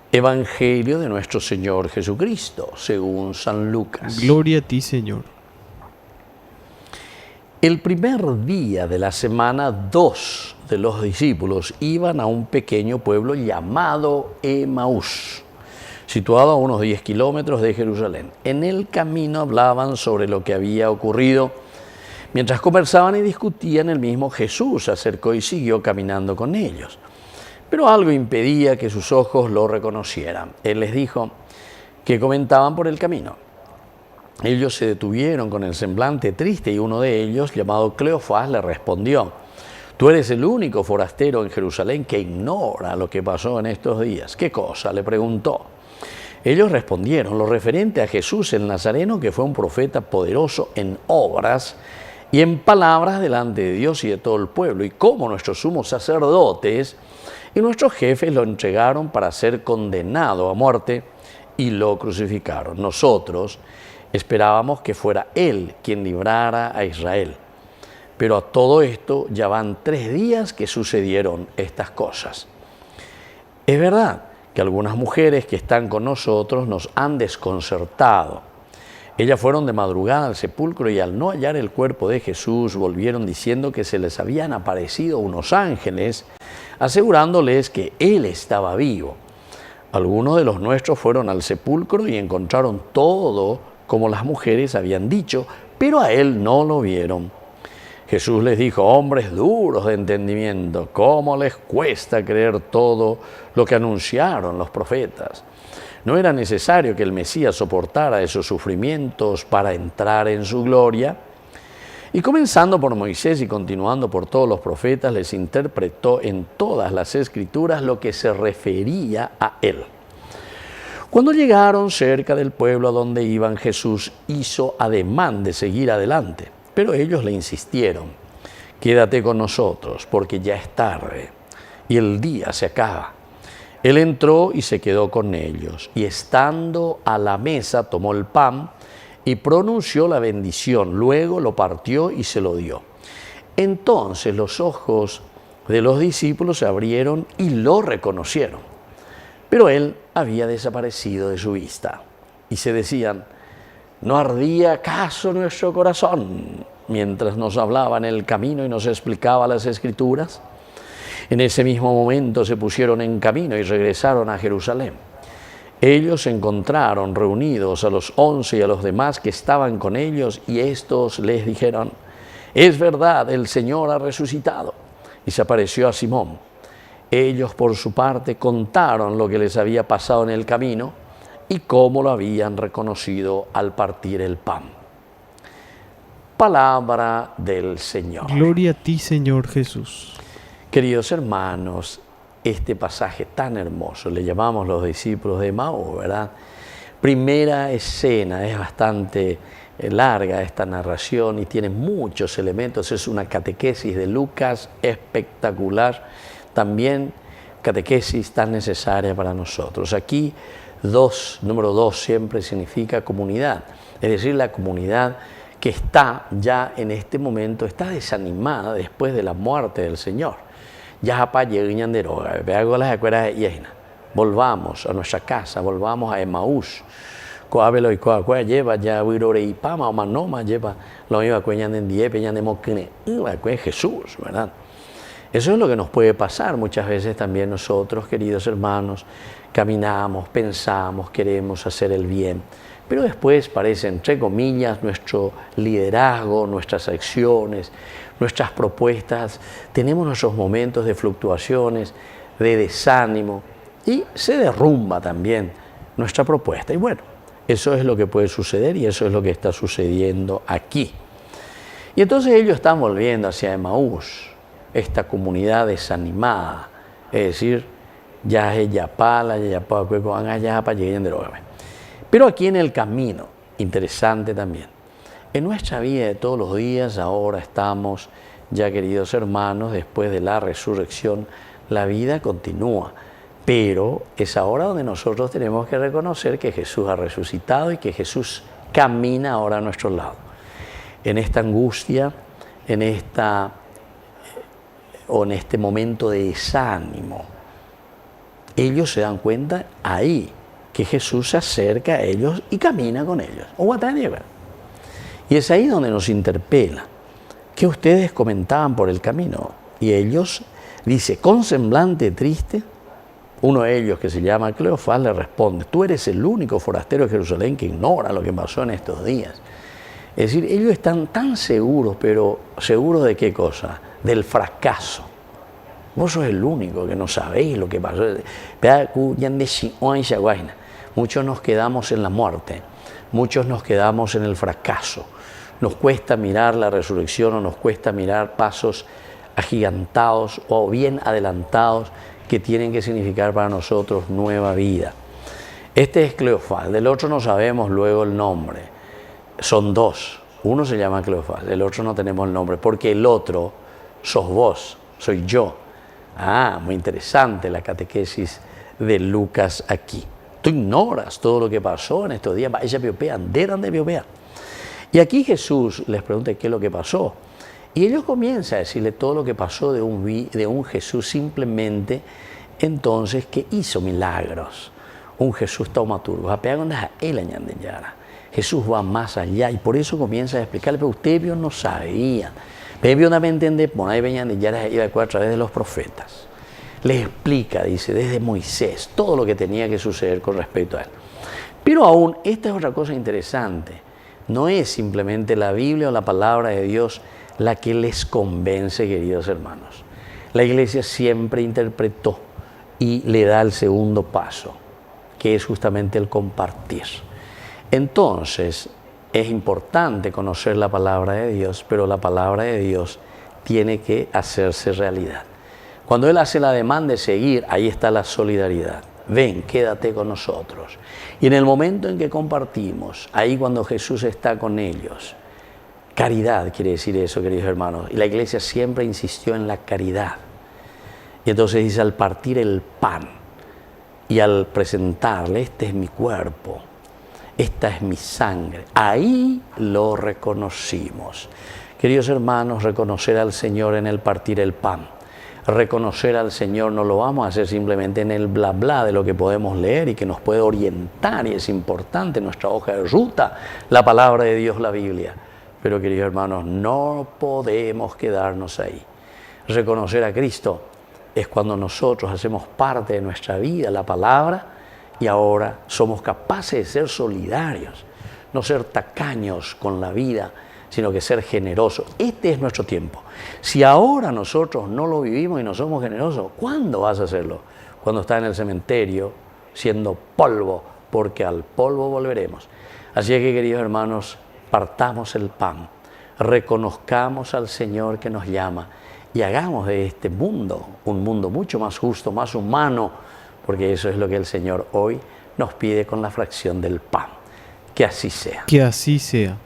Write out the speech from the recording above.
Evangelio de nuestro Señor Jesucristo, según San Lucas. Gloria a ti, Señor. El primer día de la semana, 2 de los discípulos iban a un pequeño pueblo llamado Emaús, situado a unos 10 kilómetros de Jerusalén. En el camino hablaban sobre lo que había ocurrido. Mientras conversaban y discutían, el mismo Jesús se acercó y siguió caminando con ellos. Pero algo impedía que sus ojos lo reconocieran. Él les dijo que comentaban por el camino. Ellos se detuvieron con el semblante triste y uno de ellos, llamado Cleofás, le respondió: «Tú eres el único forastero en Jerusalén que ignora lo que pasó en estos días». «¿Qué cosa?», le preguntó. Ellos respondieron: «Lo referente a Jesús el Nazareno, que fue un profeta poderoso en obras y en palabras delante de Dios y de todo el pueblo, y cómo nuestros sumos sacerdotes y nuestros jefes lo entregaron para ser condenado a muerte y lo crucificaron. Nosotros esperábamos que fuera Él quien librara a Israel. Pero a todo esto ya van 3 días que sucedieron estas cosas. Es verdad que algunas mujeres que están con nosotros nos han desconcertado. Ellas fueron de madrugada al sepulcro y al no hallar el cuerpo de Jesús volvieron diciendo que se les habían aparecido unos ángeles asegurándoles que Él estaba vivo. Algunos de los nuestros fueron al sepulcro y encontraron todo como las mujeres habían dicho, pero a Él no lo vieron». Jesús les dijo: «Hombres duros de entendimiento, ¿cómo les cuesta creer todo lo que anunciaron los profetas? ¿No era necesario que el Mesías soportara esos sufrimientos para entrar en su gloria?». Y comenzando por Moisés y continuando por todos los profetas, les interpretó en todas las Escrituras lo que se refería a Él. Cuando llegaron cerca del pueblo a donde iban, Jesús hizo ademán de seguir adelante, pero ellos le insistieron: «Quédate con nosotros, porque ya es tarde y el día se acaba». Él entró y se quedó con ellos, y estando a la mesa tomó el pan y pronunció la bendición, luego lo partió y se lo dio. Entonces los ojos de los discípulos se abrieron y lo reconocieron, pero Él había desaparecido de su vista. Y se decían: ¿no ardía acaso nuestro corazón mientras nos hablaba en el camino y nos explicaba las Escrituras? En ese mismo momento se pusieron en camino y regresaron a Jerusalén. Ellos encontraron reunidos a los 11 y a los demás que estaban con ellos, y estos les dijeron: «Es verdad, el Señor ha resucitado y se apareció a Simón». Ellos, por su parte, contaron lo que les había pasado en el camino y cómo lo habían reconocido al partir el pan. Palabra del Señor. Gloria a ti, Señor Jesús. Queridos hermanos, este pasaje tan hermoso le llamamos los discípulos de Emaús, ¿verdad? Primera escena, es bastante larga esta narración y tiene muchos elementos. Es una catequesis de Lucas espectacular, también catequesis tan necesaria para nosotros. Aquí número 2 siempre significa comunidad, es decir, la comunidad que está ya en este momento, está desanimada después de la muerte del Señor. Ya volvamos a nuestra casa, volvamos a Emaús. Lleva ya Pama o Manoma, lleva lo mismo Jesús, ¿verdad? Eso es lo que nos puede pasar muchas veces también nosotros, queridos hermanos. Caminamos, pensamos, queremos hacer el bien, pero después parece, entre comillas, nuestro liderazgo, nuestras acciones, nuestras propuestas, tenemos nuestros momentos de fluctuaciones, de desánimo, y se derrumba también nuestra propuesta. Y bueno, eso es lo que puede suceder y eso es lo que está sucediendo aquí. Y entonces ellos están volviendo hacia Emaús, esta comunidad desanimada, es decir, pero aquí en el camino, interesante también, en nuestra vida de todos los días, ahora estamos, ya queridos hermanos, después de la resurrección, la vida continúa, pero es ahora donde nosotros tenemos que reconocer que Jesús ha resucitado y que Jesús camina ahora a nuestro lado. En esta angustia, en este momento de desánimo, ellos se dan cuenta ahí que Jesús se acerca a ellos y camina con ellos. Y es ahí donde nos interpela. ¿Qué ustedes comentaban por el camino? Y ellos, dice, con semblante triste, uno de ellos, que se llama Cleofás, le responde: tú eres el único forastero de Jerusalén que ignora lo que pasó en estos días. Es decir, ellos están tan seguros, pero ¿seguros de qué cosa? Del fracaso. Vos sos el único que no sabéis lo que pasó. Muchos nos quedamos en la muerte, muchos nos quedamos en el fracaso. Nos cuesta mirar la resurrección o nos cuesta mirar pasos agigantados o bien adelantados que tienen que significar para nosotros nueva vida. Este es Cleofás, del otro no sabemos luego el nombre. Son dos, uno se llama Cleofás, del otro no tenemos el nombre, porque el otro sos vos, soy yo. Muy interesante la catequesis de Lucas aquí. Tú ignoras todo lo que pasó en estos días, y aquí Jesús les pregunta qué es lo que pasó. Y ellos comienzan a decirle todo lo que pasó de un Jesús simplemente entonces que hizo milagros. Un Jesús taumaturgo. Jesús va más allá y por eso comienza a explicarle, pero ustedes no sabían. A través de los profetas. Les explica, dice, desde Moisés, todo lo que tenía que suceder con respecto a él. Pero aún, esta es otra cosa interesante. No es simplemente la Biblia o la palabra de Dios la que les convence, queridos hermanos. La Iglesia siempre interpretó y le da el segundo paso, que es justamente el compartir. Entonces, es importante conocer la palabra de Dios, pero la palabra de Dios tiene que hacerse realidad. Cuando Él hace la demanda de seguir, ahí está la solidaridad. Ven, quédate con nosotros. Y en el momento en que compartimos, ahí cuando Jesús está con ellos, caridad quiere decir eso, queridos hermanos. Y la Iglesia siempre insistió en la caridad. Y entonces dice, al partir el pan y al presentarle, este es mi cuerpo, esta es mi sangre, ahí lo reconocimos. Queridos hermanos, reconocer al Señor en el partir el pan. Reconocer al Señor no lo vamos a hacer simplemente en el bla bla de lo que podemos leer y que nos puede orientar y es importante en nuestra hoja de ruta, la palabra de Dios, la Biblia. Pero queridos hermanos, no podemos quedarnos ahí. Reconocer a Cristo es cuando nosotros hacemos parte de nuestra vida la palabra y ahora somos capaces de ser solidarios, no ser tacaños con la vida, sino que ser generosos. Este es nuestro tiempo. Si ahora nosotros no lo vivimos y no somos generosos, ¿cuándo vas a hacerlo? Cuando estás en el cementerio siendo polvo, porque al polvo volveremos. Así es que, queridos hermanos, partamos el pan, reconozcamos al Señor que nos llama y hagamos de este mundo un mundo mucho más justo, más humano, porque eso es lo que el Señor hoy nos pide con la fracción del pan. Que así sea. Que así sea.